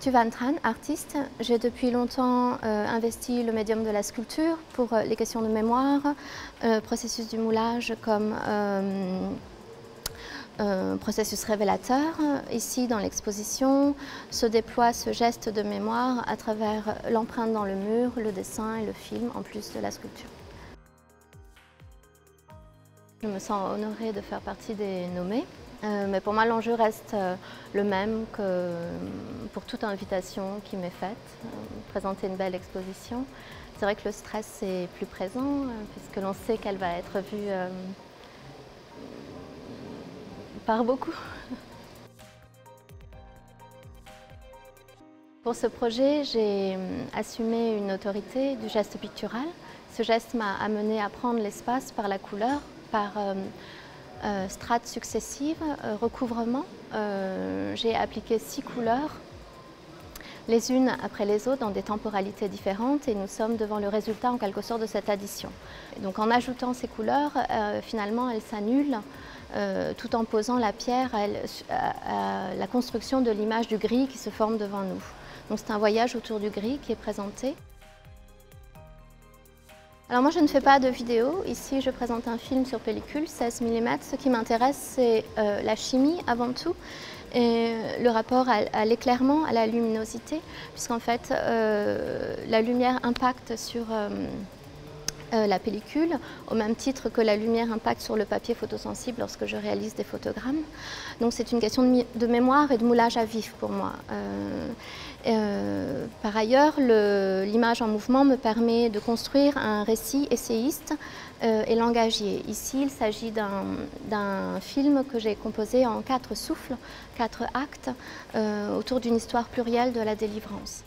Thu Van Tran, artiste. J'ai depuis longtemps investi le médium de la sculpture pour les questions de mémoire, processus du moulage comme processus révélateur. Ici, dans l'exposition, se déploie ce geste de mémoire à travers l'empreinte dans le mur, le dessin et le film, en plus de la sculpture. Je me sens honorée de faire partie des nommés, mais pour moi l'enjeu reste le même que pour toute invitation qui m'est faite, présenter une belle exposition. C'est vrai que le stress est plus présent puisque l'on sait qu'elle va être vue par beaucoup. Pour ce projet, j'ai assumé une autorité du geste pictural. Ce geste m'a amené à prendre l'espace par la couleur, par strates successives, recouvrement. J'ai appliqué 6 couleurs, les unes après les autres, dans des temporalités différentes, et nous sommes devant le résultat en quelque sorte de cette addition. Donc en ajoutant ces couleurs, finalement elles s'annulent, tout en posant la pierre à la construction de l'image du gris qui se forme devant nous. Donc c'est un voyage autour du gris qui est présenté. Alors moi je ne fais pas de vidéo, ici je présente un film sur pellicule 16 mm. Ce qui m'intéresse c'est la chimie avant tout et le rapport à l'éclairement, à la luminosité, puisqu'en fait la lumière impacte sur la pellicule au même titre que la lumière impacte sur le papier photosensible lorsque je réalise des photogrammes. Donc c'est une question de mémoire et de moulage à vif pour moi. Par ailleurs, l'image en mouvement me permet de construire un récit essayiste et langagier. Ici, il s'agit d'un film que j'ai composé en 4 souffles, 4 actes, autour d'une histoire plurielle de la délivrance.